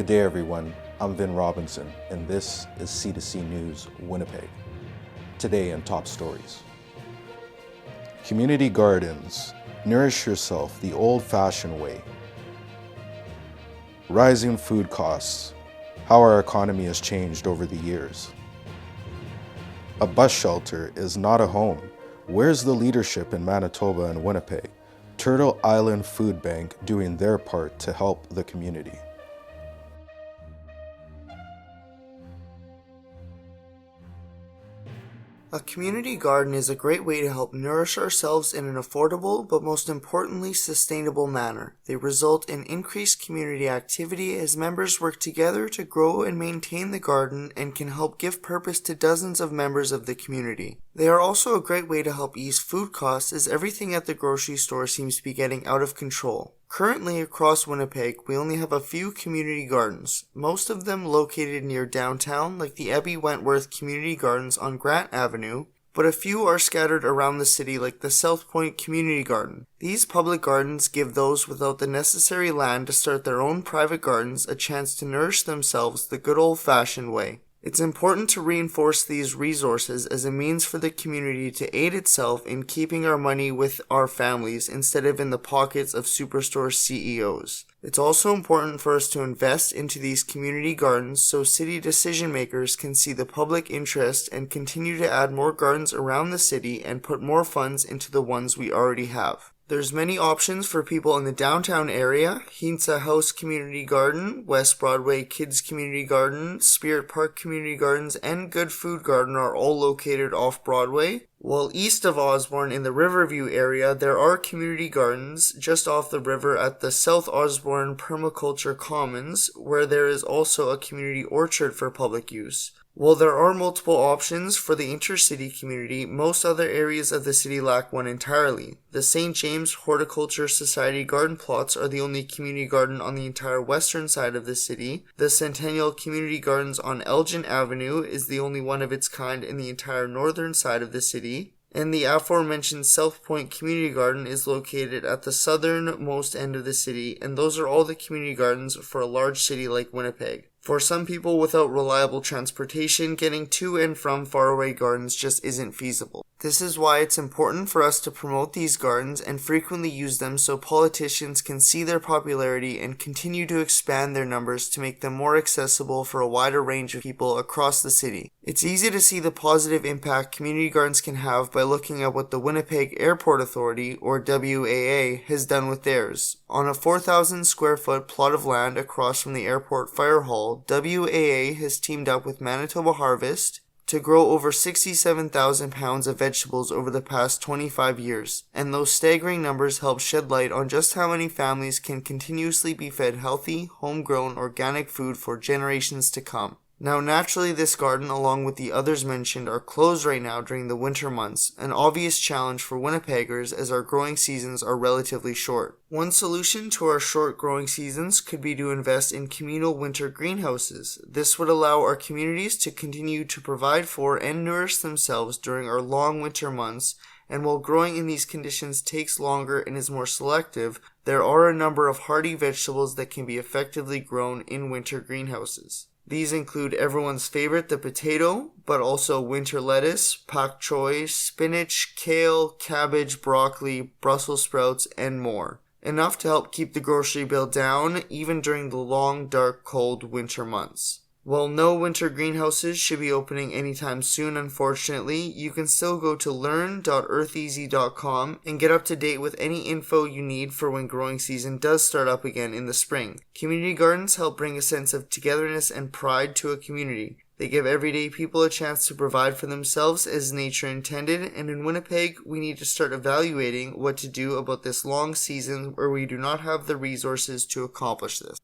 Good day, everyone. I'm Vin Robinson, and this is C2C News Winnipeg. Today in Top Stories. Community gardens. Nourish yourself the old-fashioned way. Rising food costs. How our economy has changed over the years. A bus shelter is not a home. Where's the leadership in Manitoba and Winnipeg? Turtle Island Food Bank doing their part to help the community. A community garden is a great way to help nourish ourselves in an affordable, but most importantly, sustainable manner. They result in increased community activity as members work together to grow and maintain the garden and can help give purpose to dozens of members of the community. They are also a great way to help ease food costs as everything at the grocery store seems to be getting out of control. Currently across Winnipeg, we only have a few community gardens, most of them located near downtown like the Ebby Wentworth Community Gardens on Grant Avenue, but a few are scattered around the city like the South Point Community Garden. These public gardens give those without the necessary land to start their own private gardens a chance to nourish themselves the good old-fashioned way. It's important to reinforce these resources as a means for the community to aid itself in keeping our money with our families instead of in the pockets of superstore CEOs. It's also important for us to invest into these community gardens so city decision makers can see the public interest and continue to add more gardens around the city and put more funds into the ones we already have. There's many options for people in the downtown area. Hintsa House Community Garden, West Broadway Kids Community Garden, Spirit Park Community Gardens, and Good Food Garden are all located off Broadway. While east of Osborne in the Riverview area, there are community gardens just off the river at the South Osborne Permaculture Commons, where there is also a community orchard for public use. While there are multiple options for the intercity community, most other areas of the city lack one entirely. The St. James Horticulture Society garden plots are the only community garden on the entire western side of the city. The Centennial Community Gardens on Elgin Avenue is the only one of its kind in the entire northern side of the city. And the aforementioned South Point Community Garden is located at the southernmost end of the city, and those are all the community gardens for a large city like Winnipeg. For some people without reliable transportation, getting to and from faraway gardens just isn't feasible. This is why it's important for us to promote these gardens and frequently use them so politicians can see their popularity and continue to expand their numbers to make them more accessible for a wider range of people across the city. It's easy to see the positive impact community gardens can have by looking at what the Winnipeg Airport Authority, or WAA, has done with theirs. On a 4,000 square foot plot of land across from the airport fire hall, WAA has teamed up with Manitoba Harvest to grow over 67,000 pounds of vegetables over the past 25 years, and those staggering numbers help shed light on just how many families can continuously be fed healthy, homegrown, organic food for generations to come. Now, naturally, this garden, along with the others mentioned, are closed right now during the winter months, an obvious challenge for Winnipeggers as our growing seasons are relatively short. One solution to our short growing seasons could be to invest in communal winter greenhouses. This would allow our communities to continue to provide for and nourish themselves during our long winter months, and while growing in these conditions takes longer and is more selective, there are a number of hardy vegetables that can be effectively grown in winter greenhouses. These include everyone's favorite, the potato, but also winter lettuce, pak choi, spinach, kale, cabbage, broccoli, Brussels sprouts, and more. Enough to help keep the grocery bill down, even during the long, dark, cold winter months. While no winter greenhouses should be opening anytime soon, unfortunately, you can still go to learn.eartheasy.com and get up to date with any info you need for when growing season does start up again in the spring. Community gardens help bring a sense of togetherness and pride to a community. They give everyday people a chance to provide for themselves as nature intended, and in Winnipeg, we need to start evaluating what to do about this long season where we do not have the resources to accomplish this.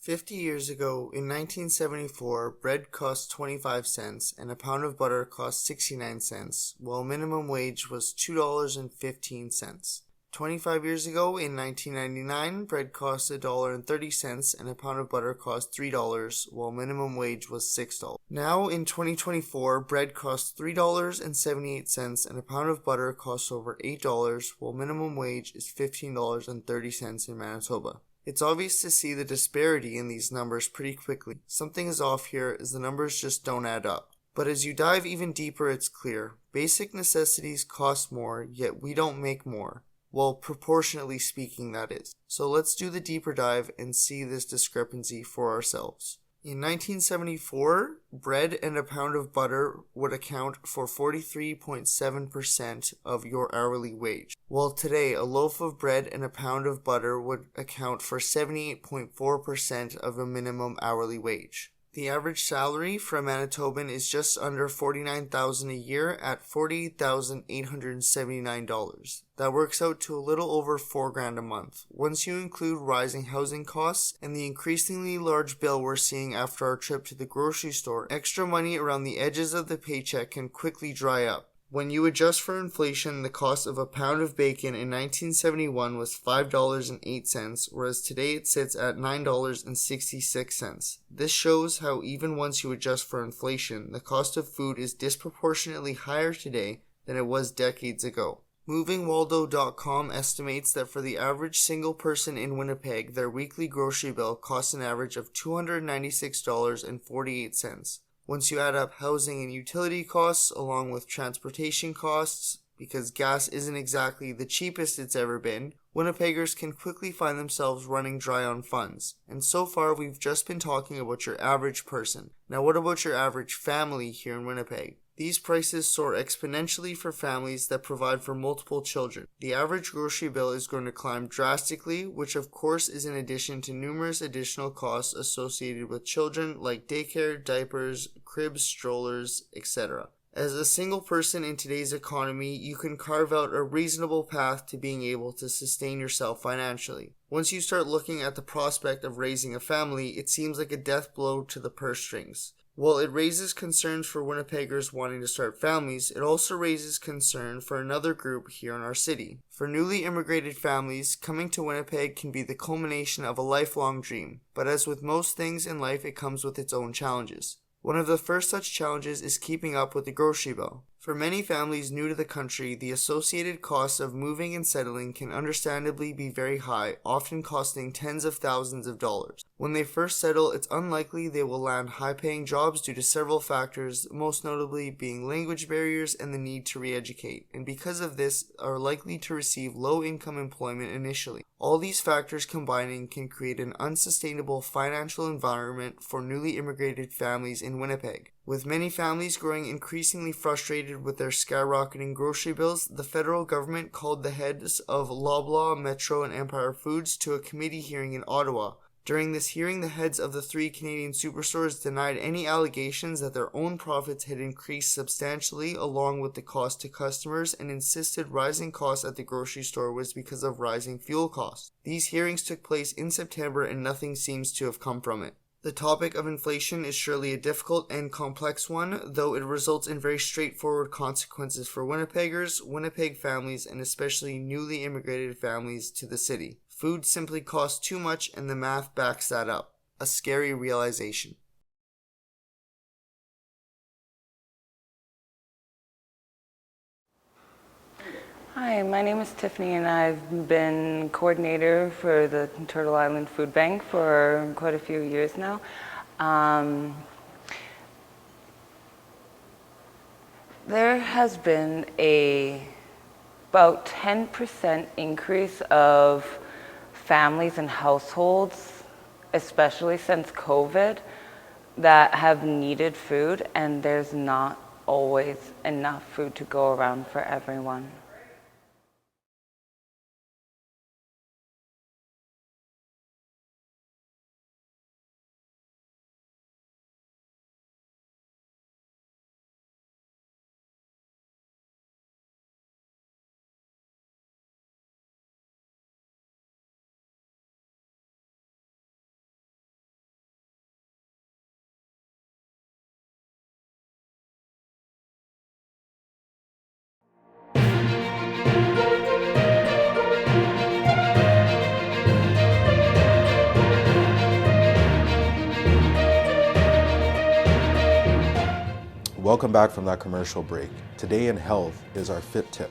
"50 years ago, in 1974, bread cost 25 cents and a pound of butter cost 69 cents, while minimum wage was $2.15. 25 years ago, in 1999, bread cost $1.30 and a pound of butter cost $3, while minimum wage was $6. Now, in 2024, bread costs $3.78 and a pound of butter costs over $8, while minimum wage is $15.30 in Manitoba. It's obvious to see the disparity in these numbers pretty quickly. Something is off here as the numbers just don't add up. But as you dive even deeper, it's clear. Basic necessities cost more, yet we don't make more. Well, proportionately speaking, that is. So let's do the deeper dive and see this discrepancy for ourselves. In 1974, bread and a pound of butter would account for 43.7% of your hourly wage, while today a loaf of bread and a pound of butter would account for 78.4% of a minimum hourly wage. The average salary for a Manitoban is just under $49,000 a year at $48,879. That works out to a little over $4,000 a month. Once you include rising housing costs and the increasingly large bill we're seeing after our trip to the grocery store, extra money around the edges of the paycheck can quickly dry up. When you adjust for inflation, the cost of a pound of bacon in 1971 was $5.08, whereas today it sits at $9.66. This shows how even once you adjust for inflation, the cost of food is disproportionately higher today than it was decades ago. MovingWaldo.com estimates that for the average single person in Winnipeg, their weekly grocery bill costs an average of $296.48. Once you add up housing and utility costs along with transportation costs, because gas isn't exactly the cheapest it's ever been, Winnipeggers can quickly find themselves running dry on funds. And so far we've just been talking about your average person. Now what about your average family here in Winnipeg? These prices soar exponentially for families that provide for multiple children. The average grocery bill is going to climb drastically, which of course is in addition to numerous additional costs associated with children like daycare, diapers, cribs, strollers, etc. As a single person in today's economy, you can carve out a reasonable path to being able to sustain yourself financially. Once you start looking at the prospect of raising a family, it seems like a death blow to the purse strings. While it raises concerns for Winnipeggers wanting to start families, it also raises concern for another group here in our city. For newly immigrated families, coming to Winnipeg can be the culmination of a lifelong dream, but as with most things in life, it comes with its own challenges. One of the first such challenges is keeping up with the grocery bill. For many families new to the country, the associated costs of moving and settling can understandably be very high, often costing tens of thousands of dollars. When they first settle, it's unlikely they will land high-paying jobs due to several factors, most notably being language barriers and the need to re-educate, and because of this are likely to receive low-income employment initially. All these factors combining can create an unsustainable financial environment for newly immigrated families in Winnipeg. With many families growing increasingly frustrated with their skyrocketing grocery bills, the federal government called the heads of Loblaw, Metro, and Empire Foods to a committee hearing in Ottawa. During this hearing, the heads of the three Canadian superstores denied any allegations that their own profits had increased substantially along with the cost to customers and insisted rising costs at the grocery store was because of rising fuel costs. These hearings took place in September and nothing seems to have come from it. The topic of inflation is surely a difficult and complex one, though it results in very straightforward consequences for Winnipeggers, Winnipeg families, and especially newly immigrated families to the city. Food simply costs too much and the math backs that up. A scary realization. Hi, my name is Tiffany and I've been coordinator for the Turtle Island Food Bank for quite a few years now. There has been about 10% increase of families and households, especially since COVID, that have needed food, and there's not always enough food to go around for everyone. Welcome back from that commercial break. Today in Health is our Fit Tip.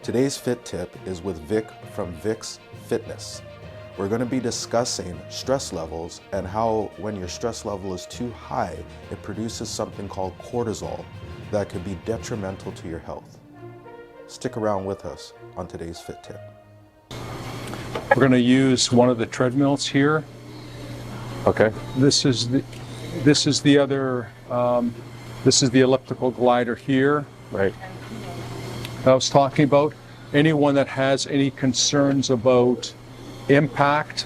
Today's Fit Tip is with Vic from Vic's Fitness. We're going to be discussing stress levels and how when your stress level is too high, it produces something called cortisol that could be detrimental to your health. Stick around with us on today's Fit Tip. We're going to use one of the treadmills here. Okay. This is the other, this is the elliptical glider here. Right. I was talking about anyone that has any concerns about impact,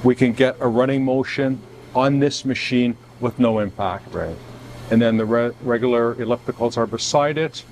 we can get a running motion on this machine with no impact. Right. And then the regular ellipticals are beside it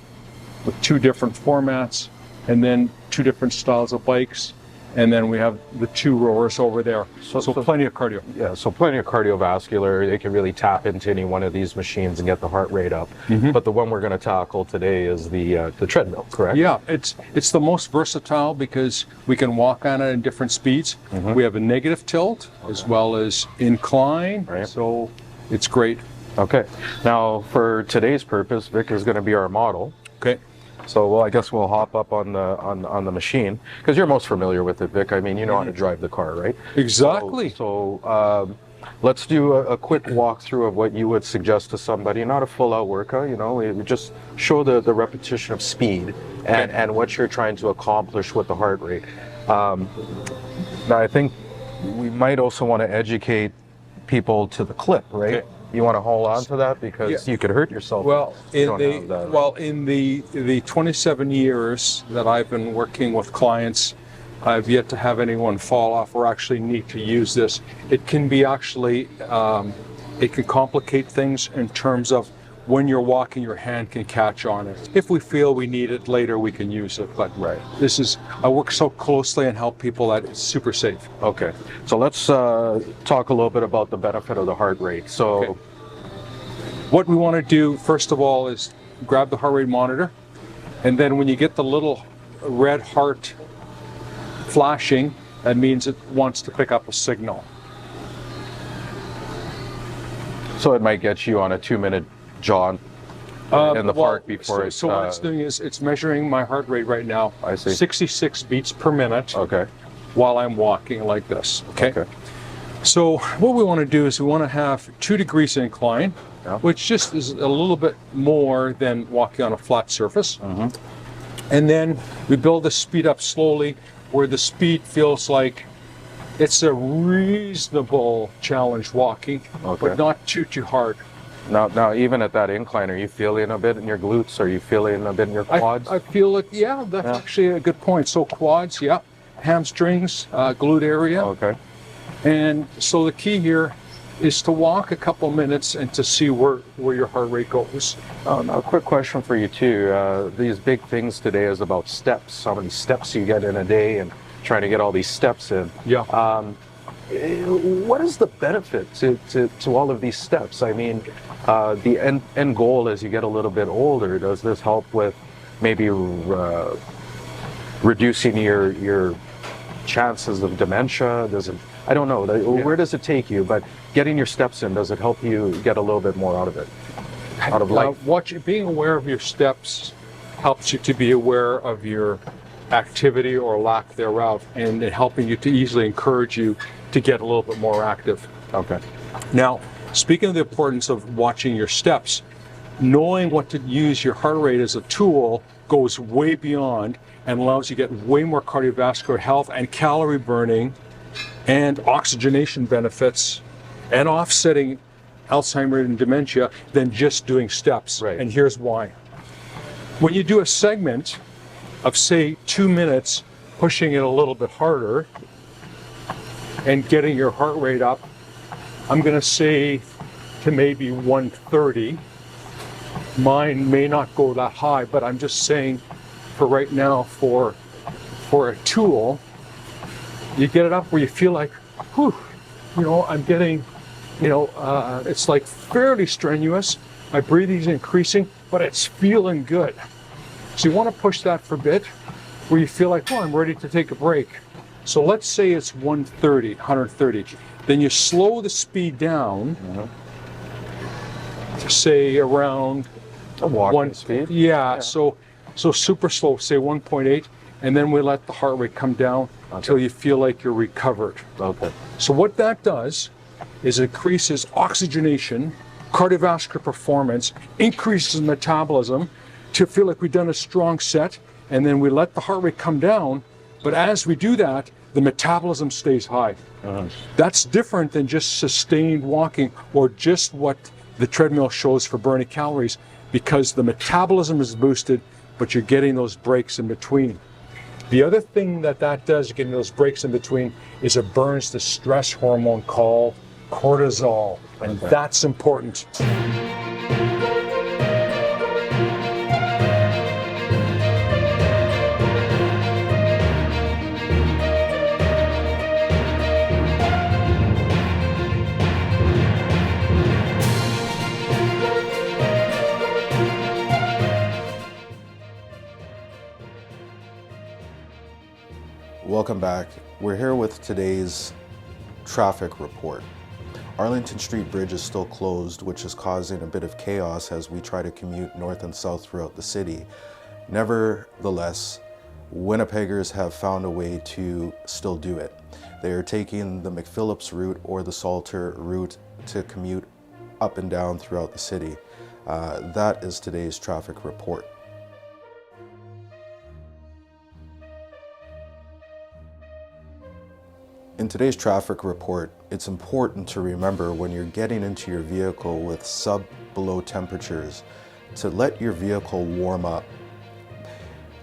with two different formats, and then two different styles of bikes. And then we have the two rowers over there. So plenty of cardio. Yeah, so plenty of cardiovascular. They can really tap into any one of these machines and get the heart rate up. But the one we're going to tackle today is the treadmill, correct? Yeah, it's the most versatile because we can walk on it in different speeds. We have a negative tilt as well as incline, Right. so it's great. Okay. Now, for today's purpose, Vic is going to be our model. Okay. So, well, I guess we'll hop up on the machine because you're most familiar with it, Vic. I mean, you know how to drive the car, right? Exactly. So let's do a quick walkthrough of what you would suggest to somebody. Not a full-out workout, you know. We just show the repetition of speed and what you're trying to accomplish with the heart rate. Now, I think we might also want to educate people to the clip, right? Okay. You want to hold on to that because you could hurt yourself. Well, if you don't have that. in the 27 years that I've been working with clients, I've yet to have anyone fall off or actually need to use this. It can be actually, it can complicate things in terms of when you're walking, your hand can catch on it. If we feel we need it later, we can use it. But Right. I work so closely and help people that it's super safe. Okay, so let's talk a little bit about the benefit of the heart rate. So, Okay. What we want to do, first of all, is grab the heart rate monitor, and then when you get the little red heart flashing, that means it wants to pick up a signal. so it might get you on a 2-minute jog in the park before so what it's doing is it's measuring my heart rate right now. I see. 66 beats per minute Okay. while I'm walking like this. Okay. Okay. So what we want to do is we want to have 2 degrees incline, Yeah. which just is a little bit more than walking on a flat surface. And then we build the speed up slowly where the speed feels like it's a reasonable challenge walking, Okay. but not too hard. Now, even at that incline, are you feeling a bit in your glutes? Are you feeling a bit in your quads? I feel it, yeah, that's actually a good point. So quads, yeah, hamstrings, glute area. Okay. And so the key here is to walk a couple minutes and to see where your heart rate goes. Now, a quick question for you too. These big things today is about steps. How many steps you get in a day, and trying to get all these steps in. Yeah. What is the benefit to all of these steps? I mean, the end goal as you get a little bit older, does this help with maybe reducing your chances of dementia? Does it? I don't know. Where does it take you? But getting your steps in, does it help you get a little bit more out of it? Out of life? Being aware of your steps helps you to be aware of your activity or lack thereof, and helping you to easily encourage you to get a little bit more active. Okay. Now, speaking of the importance of watching your steps, knowing what to use your heart rate as a tool goes way beyond and allows you to get way more cardiovascular health and calorie burning and oxygenation benefits and offsetting Alzheimer's and dementia than just doing steps. Right. And here's why. When you do a segment of, say, 2 minutes, pushing it a little bit harder and getting your heart rate up, I'm going to say to maybe 130. Mine may not go that high, but I'm just saying for right now, for a tool, you get it up where you feel like, whew, I'm getting, it's like fairly strenuous. My breathing's increasing, but it's feeling good. So you want to push that for a bit where you feel like, I'm ready to take a break. So let's say it's 130. Then you slow the speed down to say around A walking speed. Yeah, so super slow, say 1.8, and then we let the heart rate come down until you feel like you're recovered. Okay. So what that does is increases oxygenation, cardiovascular performance, increases metabolism to feel like we've done a strong set, and then we let the heart rate come down. But as we do that, the metabolism stays high. That's different than just sustained walking or just what the treadmill shows for burning calories, because the metabolism is boosted, but you're getting those breaks in between. The other thing that does, getting those breaks in between, is it burns the stress hormone called cortisol, and that's important. Welcome back. We're here with today's traffic report. Arlington Street Bridge is still closed, which is causing a bit of chaos as we try to commute north and south throughout the city. Nevertheless, Winnipeggers have found a way to still do it. They are taking the McPhillips route or the Salter route to commute up and down throughout the city. That is today's traffic report. In today's traffic report, it's important to remember when you're getting into your vehicle with sub-below temperatures to let your vehicle warm up.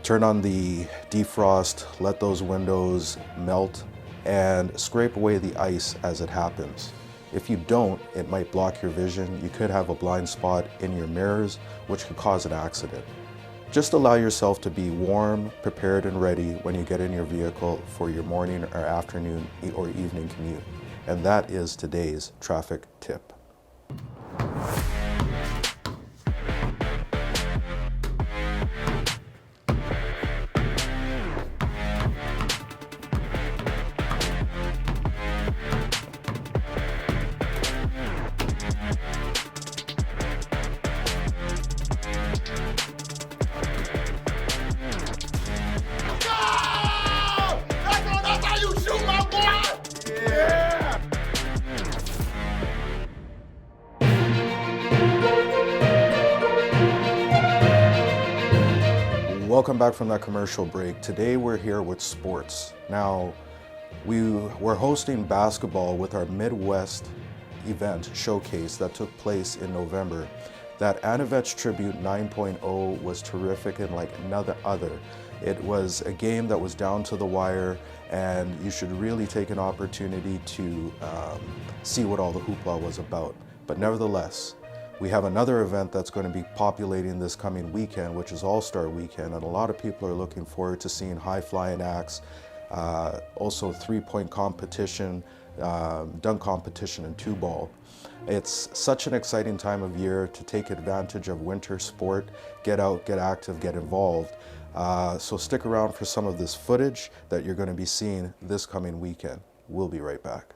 Turn on the defrost, let those windows melt, and scrape away the ice as it happens. If you don't, it might block your vision. You could have a blind spot in your mirrors, which could cause an accident. Just allow yourself to be warm, prepared, and ready when you get in your vehicle for your morning or afternoon or evening commute. And that is today's traffic tip. Welcome back from that commercial break. Today we're here with sports. Now, we're hosting basketball with our Midwest event showcase that took place in November. That Anavetch Tribute 9.0 was terrific and like another other. It was a game that was down to the wire, and you should really take an opportunity to see what all the hoopla was about. But nevertheless, we have another event that's going to be populating this coming weekend, which is All-Star Weekend, and a lot of people are looking forward to seeing high-flying acts, also three-point competition, dunk competition, and two-ball. It's such an exciting time of year to take advantage of winter sport, get out, get active, get involved. So stick around for some of this footage that you're going to be seeing this coming weekend. We'll be right back.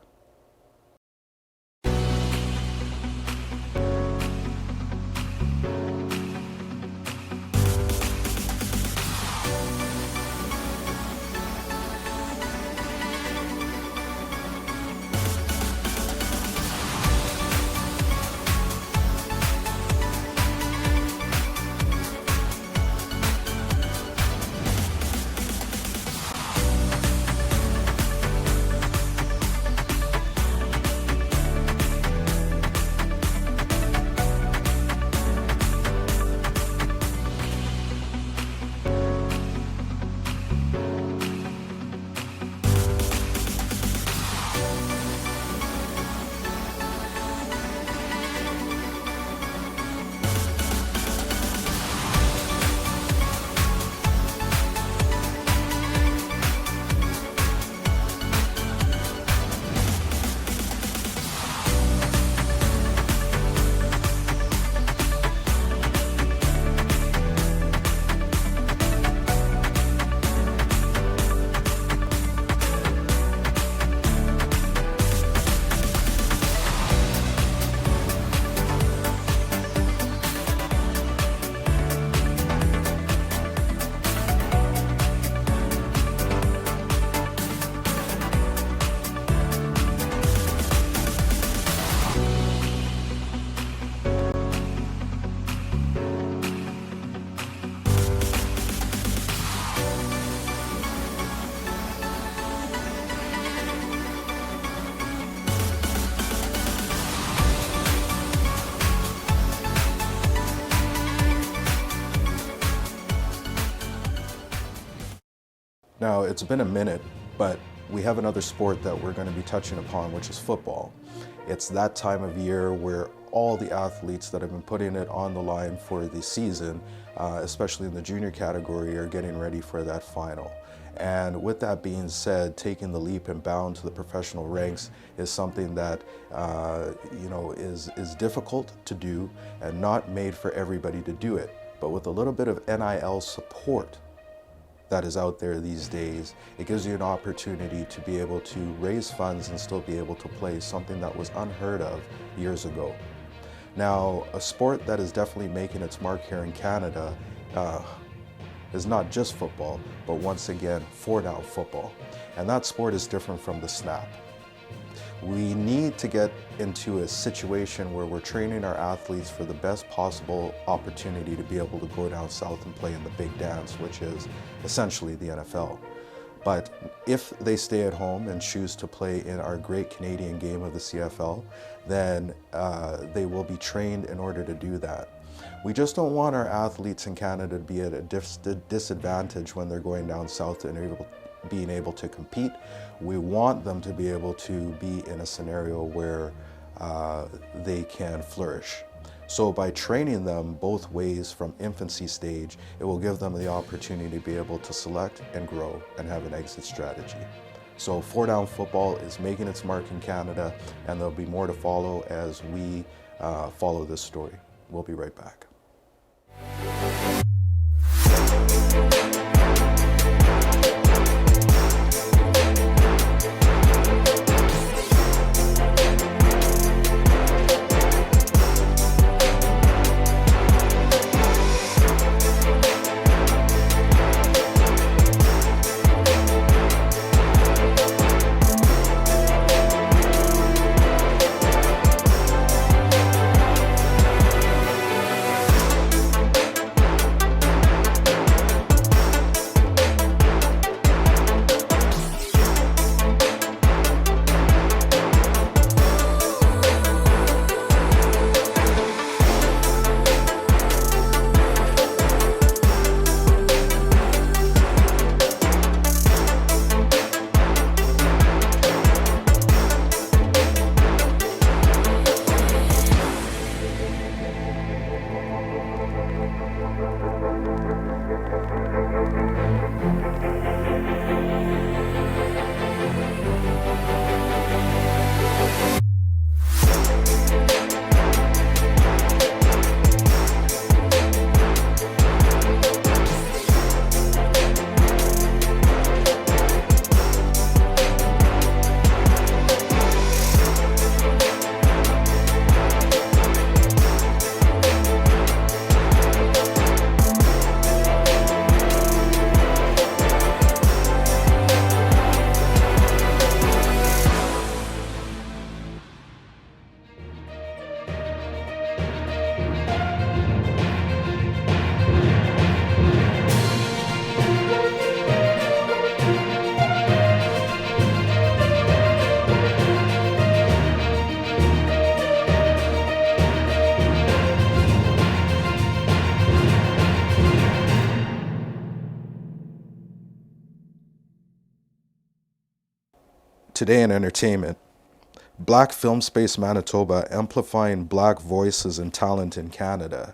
Now, it's been a minute, but we have another sport that we're going to be touching upon, which is football. It's that time of year where all the athletes that have been putting it on the line for the season, especially in the junior category, are getting ready for that final. And with that being said, taking the leap and bound to the professional ranks is something that is difficult to do and not made for everybody to do it. But with a little bit of NIL support that is out there these days, it gives you an opportunity to be able to raise funds and still be able to play, something that was unheard of years ago. Now, a sport that is definitely making its mark here in Canada is not just football, but once again, 4-down football. And that sport is different from the snap. We need to get into a situation where we're training our athletes for the best possible opportunity to be able to go down south and play in the big dance, which is essentially the NFL. But if they stay at home and choose to play in our great Canadian game of the CFL, then they will be trained in order to do that. We just don't want our athletes in Canada to be at a disadvantage when they're going down south and being able to compete. We want them to be able to be in a scenario where they can flourish. So by training them both ways from infancy stage, it will give them the opportunity to be able to select and grow and have an exit strategy. So 4-down football is making its mark in Canada, and there'll be more to follow as we follow this story. We'll be right back. Today in entertainment, Black Film Space Manitoba amplifying Black voices and talent in Canada.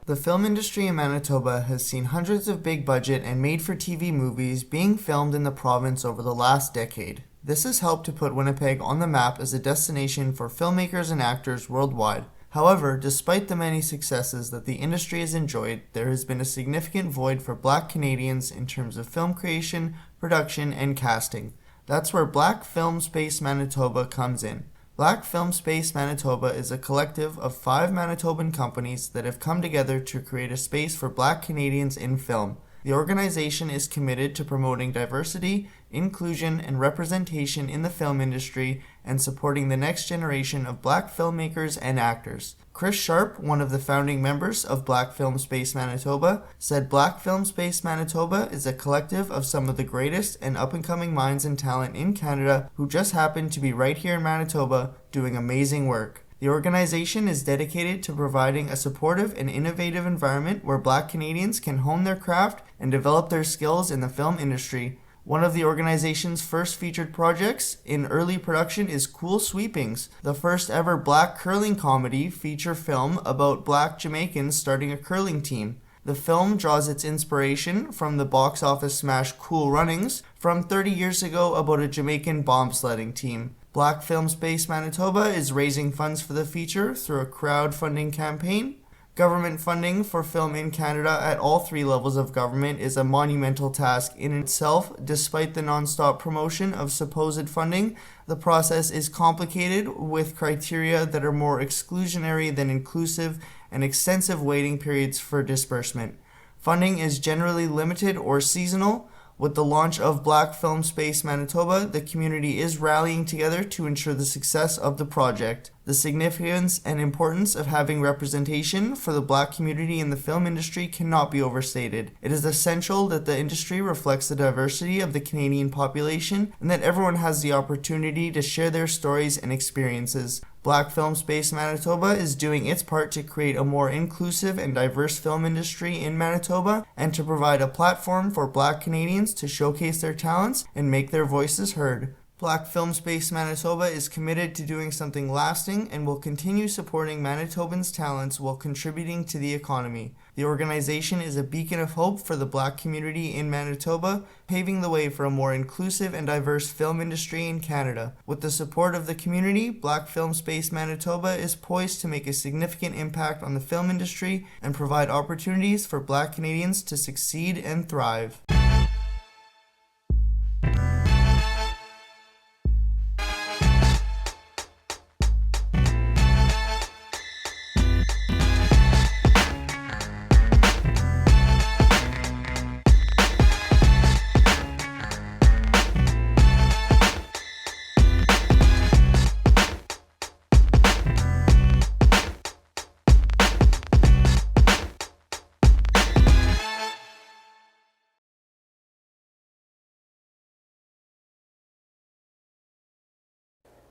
The film industry in Manitoba has seen hundreds of big budget and made-for-TV movies being filmed in the province over the last decade. This has helped to put Winnipeg on the map as a destination for filmmakers and actors worldwide. However, despite the many successes that the industry has enjoyed, there has been a significant void for Black Canadians in terms of film creation, production, and casting. That's where Black Film Space Manitoba comes in. Black Film Space Manitoba is a collective of 5 Manitoban companies that have come together to create a space for Black Canadians in film. The organization is committed to promoting diversity, inclusion, and representation in the film industry and supporting the next generation of Black filmmakers and actors. Chris Sharp, one of the founding members of Black Film Space Manitoba, said Black Film Space Manitoba is a collective of some of the greatest and up-and-coming minds and talent in Canada who just happen to be right here in Manitoba doing amazing work. The organization is dedicated to providing a supportive and innovative environment where Black Canadians can hone their craft and develop their skills in the film industry. One of the organization's first featured projects in early production is Cool Sweepings, the first ever black curling comedy feature film about black Jamaicans starting a curling team. The film draws its inspiration from the box office smash Cool Runnings from 30 years ago about a Jamaican bobsledding team. Black Film Space Manitoba is raising funds for the feature through a crowdfunding campaign. Government funding for film in Canada at all three levels of government is a monumental task in itself. Despite the non-stop promotion of supposed funding, the process is complicated with criteria that are more exclusionary than inclusive and extensive waiting periods for disbursement. Funding is generally limited or seasonal. With the launch of Black Film Space Manitoba, the community is rallying together to ensure the success of the project. The significance and importance of having representation for the black community in the film industry cannot be overstated. It is essential that the industry reflects the diversity of the Canadian population and that everyone has the opportunity to share their stories and experiences. Black Film Space Manitoba is doing its part to create a more inclusive and diverse film industry in Manitoba and to provide a platform for black Canadians to showcase their talents and make their voices heard. Black Film Space Manitoba is committed to doing something lasting and will continue supporting Manitobans' talents while contributing to the economy. The organization is a beacon of hope for the black community in Manitoba, paving the way for a more inclusive and diverse film industry in Canada. With the support of the community, Black Film Space Manitoba is poised to make a significant impact on the film industry and provide opportunities for black Canadians to succeed and thrive.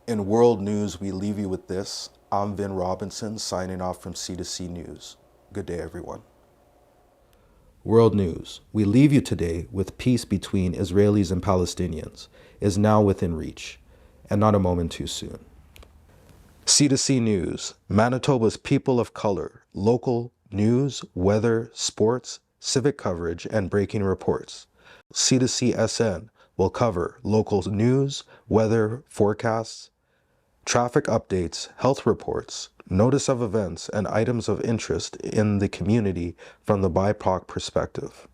In world news, we leave you with this. I'm Vin Robinson, signing off from C2C News. Good day, everyone. World news. We leave you today with peace between Israelis and Palestinians is now within reach, and not a moment too soon. C2C News. Manitoba's people of color. Local news, weather, sports, civic coverage, and breaking reports. C2C SN will cover local news, weather, forecasts, traffic updates, health reports, notice of events, and items of interest in the community from the BIPOC perspective.